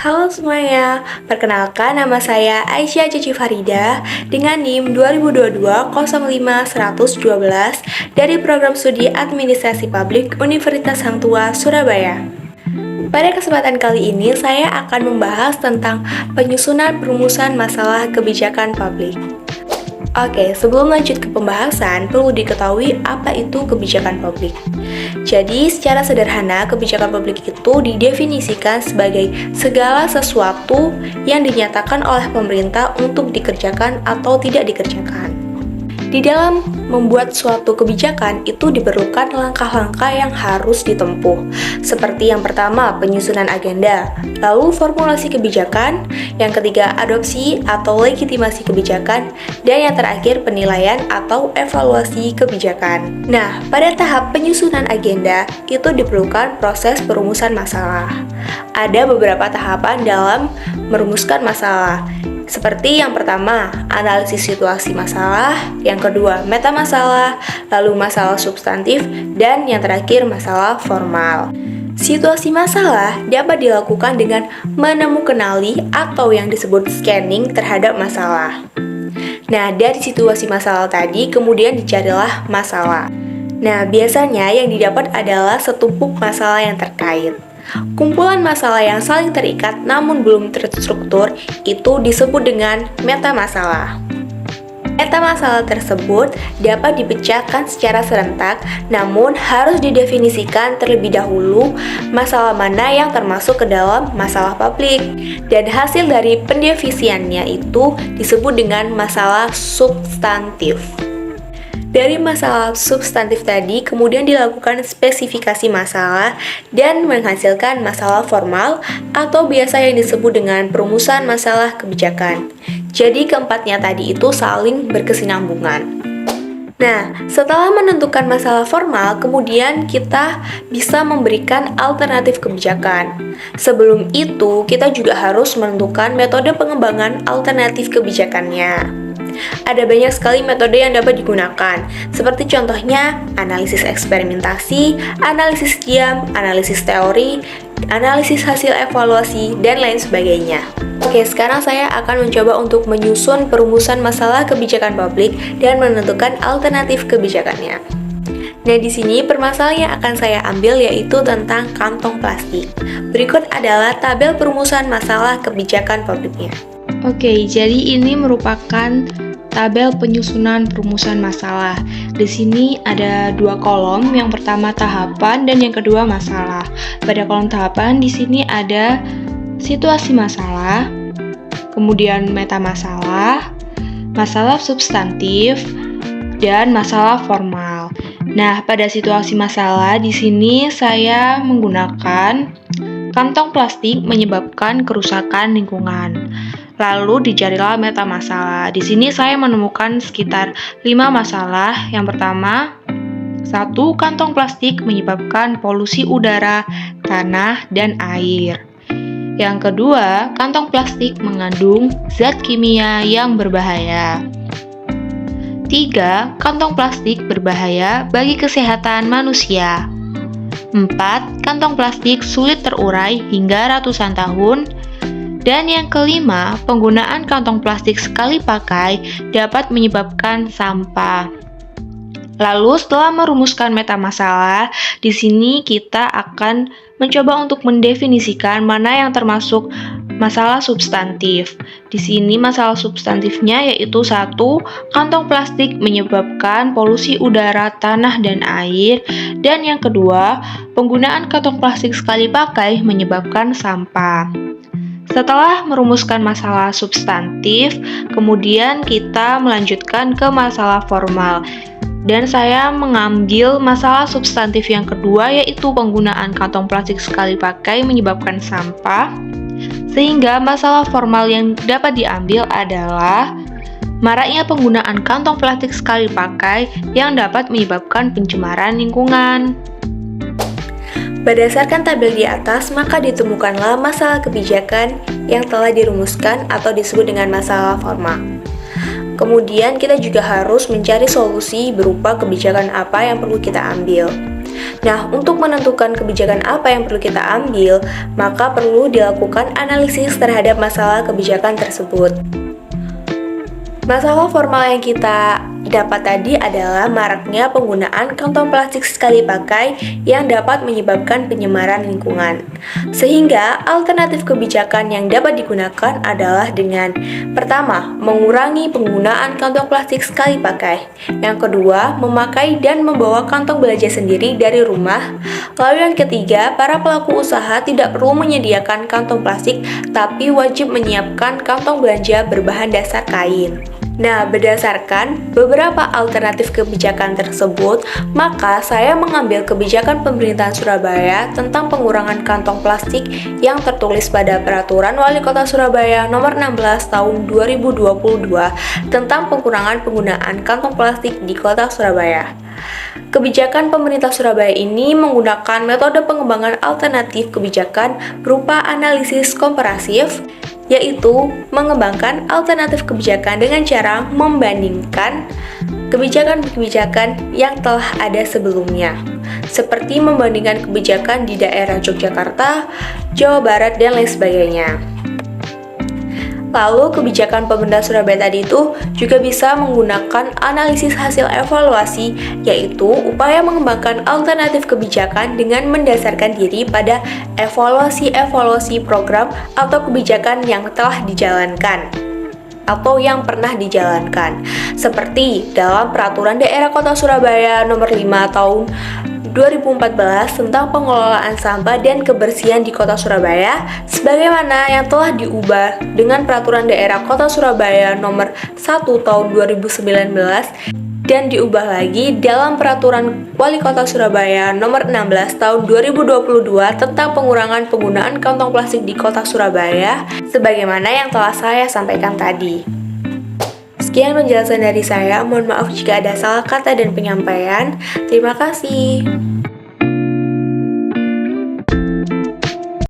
Halo semuanya, perkenalkan nama saya Aisyah Cici Farida dengan NIM 2022-05-112 dari Program Studi Administrasi Publik Universitas Hang Tuah, Surabaya. Pada kesempatan kali ini, saya akan membahas tentang penyusunan perumusan masalah kebijakan publik. Oke, sebelum lanjut ke pembahasan, perlu diketahui apa itu kebijakan publik. Jadi, secara sederhana, kebijakan publik itu didefinisikan sebagai segala sesuatu yang dinyatakan oleh pemerintah untuk dikerjakan atau tidak dikerjakan. Di dalam membuat suatu kebijakan itu diperlukan langkah-langkah yang harus ditempuh. Seperti yang pertama, penyusunan agenda, lalu formulasi kebijakan, yang ketiga adopsi atau legitimasi kebijakan, dan yang terakhir penilaian atau evaluasi kebijakan. Nah, pada tahap penyusunan agenda itu diperlukan proses perumusan masalah. Ada beberapa tahapan dalam merumuskan masalah. Seperti yang pertama, analisis situasi masalah, yang kedua, meta masalah, lalu masalah substantif, dan yang terakhir, masalah formal. Situasi masalah dapat dilakukan dengan menemukanali atau yang disebut scanning terhadap masalah. Nah, dari situasi masalah tadi, kemudian dicarilah masalah. Nah, biasanya yang didapat adalah setumpuk masalah yang terkait. Kumpulan masalah yang saling terikat namun belum terstruktur itu disebut dengan meta masalah. Meta masalah tersebut dapat dipecahkan secara serentak, namun harus didefinisikan terlebih dahulu masalah mana yang termasuk ke dalam masalah publik. Dan hasil dari pendefisiannya itu disebut dengan masalah substantif. Dari masalah substantif tadi, kemudian dilakukan spesifikasi masalah dan menghasilkan masalah formal atau biasa yang disebut dengan perumusan masalah kebijakan. Jadi keempatnya tadi itu saling berkesinambungan. Nah, setelah menentukan masalah formal, kemudian kita bisa memberikan alternatif kebijakan. Sebelum itu, kita juga harus menentukan metode pengembangan alternatif kebijakannya. Ada banyak sekali metode yang dapat digunakan, seperti contohnya analisis eksperimentasi, analisis diam, analisis teori, analisis hasil evaluasi, dan lain sebagainya. Oke, sekarang saya akan mencoba untuk menyusun perumusan masalah kebijakan publik dan menentukan alternatif kebijakannya. Nah, di sini permasalahan yang akan saya ambil yaitu tentang kantong plastik. Berikut adalah tabel perumusan masalah kebijakan publiknya. Oke, jadi ini merupakan tabel penyusunan perumusan masalah. Di sini ada dua kolom, yang pertama tahapan dan yang kedua masalah. Pada kolom tahapan di sini ada situasi masalah, kemudian meta masalah, masalah substantif, dan masalah formal. Nah, pada situasi masalah di sini saya menggunakan kantong plastik menyebabkan kerusakan lingkungan. Lalu dicarilah meta masalah. Di sini saya menemukan sekitar 5 masalah. Yang pertama, 1. Kantong plastik menyebabkan polusi udara, tanah, dan air. Yang kedua, kantong plastik mengandung zat kimia yang berbahaya. 3. Kantong plastik berbahaya bagi kesehatan manusia. 4. Kantong plastik sulit terurai hingga ratusan tahun. Dan yang kelima, penggunaan kantong plastik sekali pakai dapat menyebabkan sampah. Lalu setelah merumuskan meta masalah, di sini kita akan mencoba untuk mendefinisikan mana yang termasuk masalah substantif. Di sini masalah substantifnya yaitu 1. Kantong plastik menyebabkan polusi udara, tanah, dan air. Dan yang kedua, penggunaan kantong plastik sekali pakai menyebabkan sampah. Setelah merumuskan masalah substantif, kemudian kita melanjutkan ke masalah formal. Dan saya mengambil masalah substantif yang kedua, yaitu penggunaan kantong plastik sekali pakai menyebabkan sampah. Sehingga masalah formal yang dapat diambil adalah maraknya penggunaan kantong plastik sekali pakai yang dapat menyebabkan pencemaran lingkungan. Berdasarkan tabel di atas, maka ditemukanlah masalah kebijakan yang telah dirumuskan atau disebut dengan masalah formal. Kemudian kita juga harus mencari solusi berupa kebijakan apa yang perlu kita ambil. Nah, untuk menentukan kebijakan apa yang perlu kita ambil, maka perlu dilakukan analisis terhadap masalah kebijakan tersebut. Masalah formal yang kita dapat tadi adalah maraknya penggunaan kantong plastik sekali pakai yang dapat menyebabkan penyemaran lingkungan. Sehingga alternatif kebijakan yang dapat digunakan adalah dengan pertama, mengurangi penggunaan kantong plastik sekali pakai. Yang kedua, memakai dan membawa kantong belanja sendiri dari rumah. Lalu yang ketiga, para pelaku usaha tidak perlu menyediakan kantong plastik tapi wajib menyiapkan kantong belanja berbahan dasar kain. Nah, berdasarkan beberapa alternatif kebijakan tersebut, maka saya mengambil kebijakan pemerintahan Surabaya tentang pengurangan kantong plastik yang tertulis pada Peraturan Wali Kota Surabaya Nomor 16 Tahun 2022 tentang pengurangan penggunaan kantong plastik di Kota Surabaya. Kebijakan pemerintah Surabaya ini menggunakan metode pengembangan alternatif kebijakan berupa analisis komparasif, yaitu mengembangkan alternatif kebijakan dengan cara membandingkan kebijakan-kebijakan yang telah ada sebelumnya, seperti membandingkan kebijakan di daerah Yogyakarta, Jawa Barat, dan lain sebagainya. Lalu, kebijakan pemerintah Surabaya tadi itu juga bisa menggunakan analisis hasil evaluasi, yaitu upaya mengembangkan alternatif kebijakan dengan mendasarkan diri pada evaluasi-evaluasi program atau kebijakan yang telah dijalankan atau yang pernah dijalankan, seperti dalam Peraturan Daerah Kota Surabaya Nomor 5 Tahun 2014 tentang pengelolaan sampah dan kebersihan di Kota Surabaya, sebagaimana yang telah diubah dengan Peraturan Daerah Kota Surabaya Nomor 1 Tahun 2019 dan diubah lagi dalam Peraturan Wali Kota Surabaya Nomor 16 Tahun 2022 tentang pengurangan penggunaan kantong plastik di Kota Surabaya, sebagaimana yang telah saya sampaikan tadi. Sekian penjelasan dari saya, mohon maaf jika ada salah kata dan penyampaian. Terima kasih.